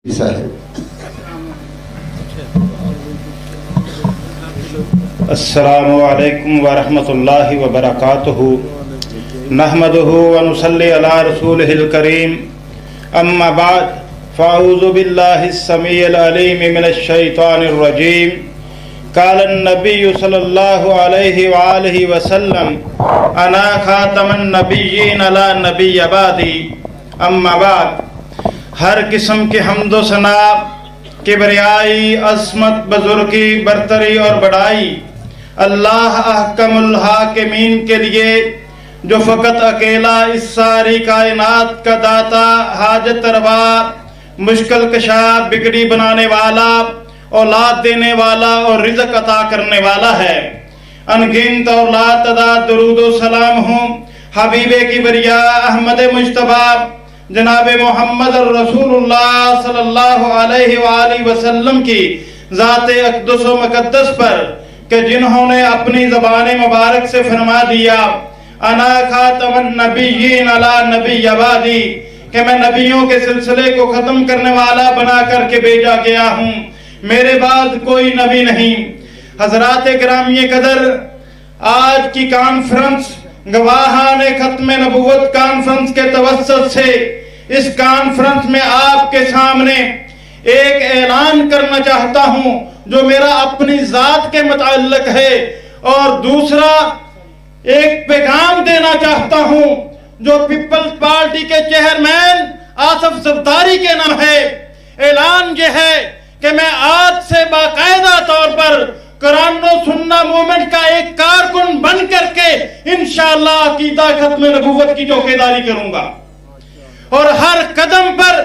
صاحب السلام علیکم ورحمۃ اللہ وبرکاتہ نحمدہ ونصلی علی رسولہ الکریم اما بعد فاعوذ باللہ السمیع العلیم من الشیطان الرجیم قال النبی صلی اللہ علیہ وآلہ وسلم انا خاتم النبیین لا نبی بعدی اما بعد ہر قسم کی حمد و ثنا کبریائی عظمت بزرگی برتری اور بڑائی اللہ احکم الحاکمین کے لیے جو فقط اکیلا اس ساری کائنات کا داتا حاجت روا مشکل کشا بگڑی بنانے والا اولاد دینے والا اور رزق عطا کرنے والا ہے۔ انگنت اور لا تعداد درود و سلام ہوں حبیب کبریا احمد مجتبی جناب محمد رسول اللہ صلی اللہ علیہ وآلہ وسلم کی ذات اقدس و مقدس پر کہ جنہوں نے اپنی زبان مبارک سے فرما دیا انا خاتم النبیین لا نبی بعدی کہ میں نبیوں کے سلسلے کو ختم کرنے والا بنا کر کے بھیجا گیا ہوں، میرے بعد کوئی نبی نہیں۔ حضرات گرامی قدر، آج کی کانفرنس گواہان ختم نبوت کانفرنس کے توسط سے اس کانفرنس میں آپ کے سامنے ایک اعلان کرنا چاہتا ہوں جو میرا اپنی ذات کے متعلق ہے، اور دوسرا ایک پیغام دینا چاہتا ہوں جو پیپلز پارٹی کے چیئرمین آصف زرداری کے نام ہے۔ اعلان یہ ہے کہ میں آج سے باقاعدہ طور پر قرآن و سنہ مومنٹ کا ایک کارکن بن کر کے انشاءاللہ عقیدہ ختم نبوت کی چوکیداری کروں گا، اور ہر قدم پر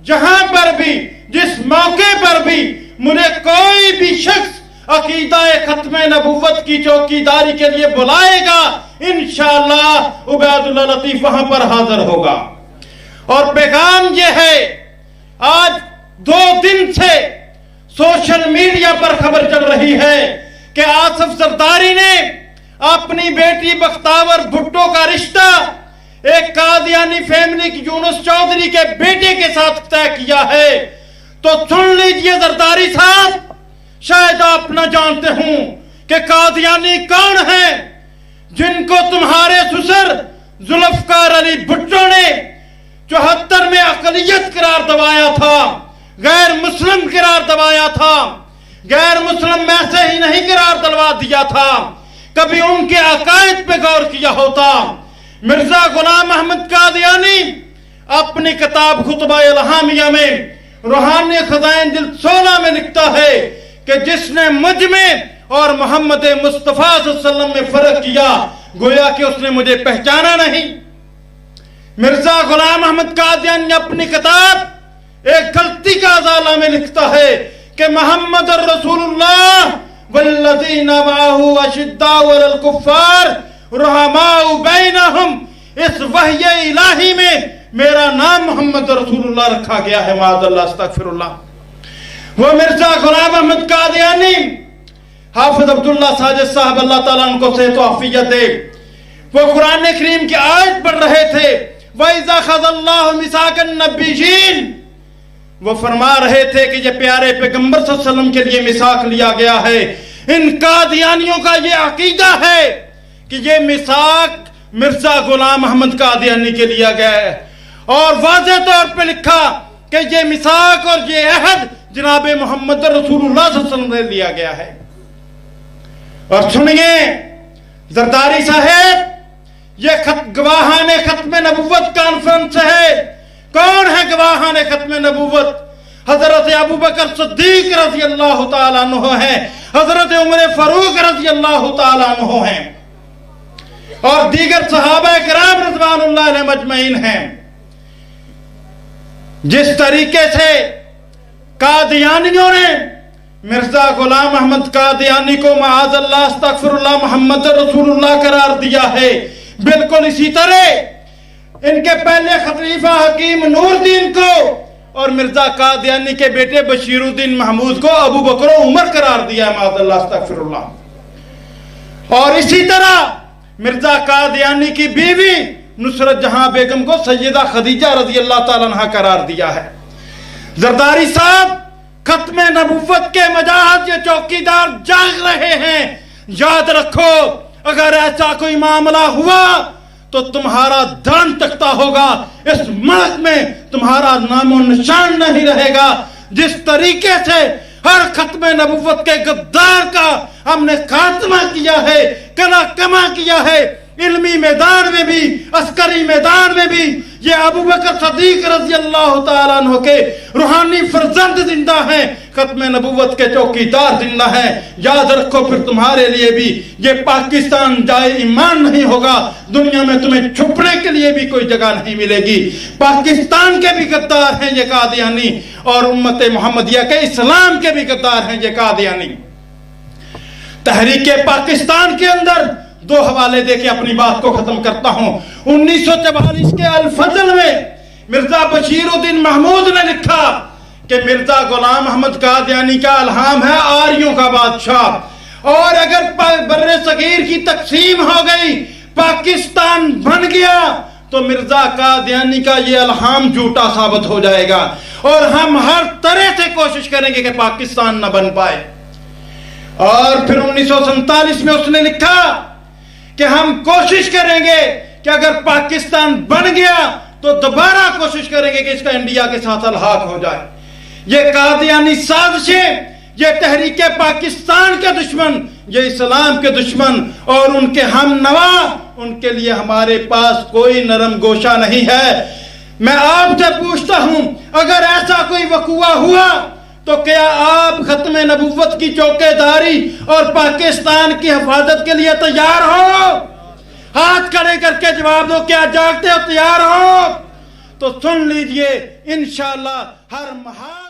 جہاں پر بھی جس موقع پر بھی مجھے کوئی بھی شخص عقیدہ ختم نبوت کی چوکیداری کے لیے بلائے گا انشاءاللہ عبیدالل لطیف وہاں پر حاضر ہوگا۔ اور پیغام یہ ہے، آج 2 دن سے سوشل میڈیا پر خبر چل رہی ہے کہ آصف زرداری نے اپنی بیٹی بختاور بھٹو کا رشتہ ایک قادیانی فیملی کی یونس چودھری کے بیٹے کے ساتھ طے کیا ہے۔ تو سن لیجئے زرداری صاحب، شاید آپ نہ جانتے ہوں کہ قادیانی کون ہیں، جن کو تمہارے سسر ذوالفقار علی بھٹو نے 74 میں اقلیت قرار دوایا تھا، غیر مسلم قرار دوایا تھا۔ غیر مسلم میں سے ہی نہیں قرار دلوا دیا تھا، کبھی ان کے عقائد پہ غور کیا ہوتا۔ مرزا غلام احمد قادیانی اپنی کتاب خطبہ الہامیہ میں روحانی خزائن جلد 16 میں لکھتا ہے کہ جس نے مجھ میں اور محمد مصطفیٰ صلی اللہ علیہ وسلم میں فرق کیا گویا کہ اس نے مجھے پہچانا نہیں۔ مرزا غلام احمد قادیانی اپنی کتاب ایک غلطی کا ازالہ میں لکھتا ہے کہ محمد رسول اللہ والذین معہ اشداء علی الکفار رحماء بینہم، اس وحی الہی میں میرا نام محمد رسول اللہ رکھا گیا ہے، معاذ اللہ استغفر اللہ۔ وہ مرزا غلام احمد قادیانی حافظ عبداللہ ساجد صاحب اللہ تعالیٰ ان کو صحت و عافیت دے، وہ قرآن کریم کی آیت پڑھ رہے تھے وَإِذَا أَخَذَ اللَّهُ مِيثَاقَ النَّبِيِّينَ، وہ فرما رہے تھے کہ یہ پیارے پیغمبر صلی اللہ علیہ وسلم کے لیے میثاق لیا گیا ہے۔ ان قادیانیوں کا یہ عقیدہ ہے کہ یہ میثاق مرزا غلام احمد قادیانی کے لیا گیا ہے، اور واضح طور پہ لکھا کہ یہ میثاق اور یہ عہد جناب محمد رسول اللہ صلی اللہ علیہ وسلم نے لیا گیا ہے۔ اور سنیے زرداری صاحب، یہ گواہان ختم نبوت کانفرنس ہے۔ کون ہے گواہان ختم نبوت؟ حضرت ابوبکر صدیق رضی اللہ تعالیٰ عنہ ہیں، حضرت عمر فاروق رضی اللہ تعالیٰ عنہ ہیں، اور دیگر صحابہ کرام رضوان اللہ علیہ مجمعین ہیں۔ جس طریقے سے قادیانیوں نے مرزا غلام احمد قادیانی کو معاذ اللہ استغفر اللہ محمد رسول اللہ قرار دیا ہے، بالکل اسی طرح ان کے پہلے خلیفہ حکیم نور الدین کو اور مرزا قادیانی کے بیٹے بشیر الدین محمود کو ابو بکر و عمر قرار دیا ہے، معاذ اللہ استغفر اللہ۔ اور اسی طرح مرزا قادیانی کی بیوی نصرت جہاں بیگم کو سیدہ خدیجہ رضی اللہ تعالیٰ عنہ قرار دیا ہے۔ زرداری صاحب، ختم نبوت کے مجاہد یہ چوکیدار جاگ رہے ہیں. یاد رکھو اگر ایسا کوئی معاملہ ہوا تو تمہارا دان تختہ ہوگا، اس ملک میں تمہارا نام و نشان نہیں رہے گا. جس طریقے سے ہر ختم نبوت کے غدار کا ہم نے خاتمہ کیا ہے، کلا کما کیا ہے، علمی میدان میں بھی، عسکری میدان میں بھی، یہ ابو بکر صدیق رضی اللہ تعالیٰ عنہ کے روحانی فرزند زندہ ہیں، ختم نبوت کے چوکیدار زندہ ہیں. یاد رکھو پھر تمہارے لیے بھی یہ پاکستان جائے ایمان نہیں ہوگا. دنیا میں تمہیں چھپنے کے لیے بھی کوئی جگہ نہیں ملے گی. پاکستان کے بھی غدار ہیں یہ قادیانی، اور امت محمدیہ کے اسلام کے بھی غدار ہیں یہ قادیانی. تحریک پاکستان کے اندر دو حوالے دے کے اپنی بات کو ختم کرتا ہوں. 1944 کے الفضل میں مرزا بشیر الدین محمود نے لکھا کہ مرزا غلام احمد قادیانی کا الہام ہے آریوں کا بادشاہ، اور اگر بر صغیر کی تقسیم ہو گئی، پاکستان بن گیا، تو مرزا قادیانی کا یہ الہام جھوٹا ثابت ہو جائے گا، اور ہم ہر طرح سے کوشش کریں گے کہ پاکستان نہ بن پائے. اور پھر 1947 میں اس نے لکھا کہ ہم کوشش کریں گے کہ اگر پاکستان بن گیا تو دوبارہ کوشش کریں گے کہ اس کا انڈیا کے ساتھ الحاق ہو جائے. یہ قادیانی سازشیں، یہ تحریک پاکستان کے دشمن، یہ اسلام کے دشمن اور ان کے ہم نوا، ان کے لیے ہمارے پاس کوئی نرم گوشہ نہیں ہے. میں آپ سے پوچھتا ہوں اگر ایسا کوئی وقوع ہوا تو کیا آپ ختم نبوت کی چوکے داری اور پاکستان کی حفاظت کے لیے تیار ہو؟ ہاتھ کھڑے کر کے جواب دو، کیا جاگتے ہو، تیار ہو؟ تو سن لیجئے انشاءاللہ ہر محال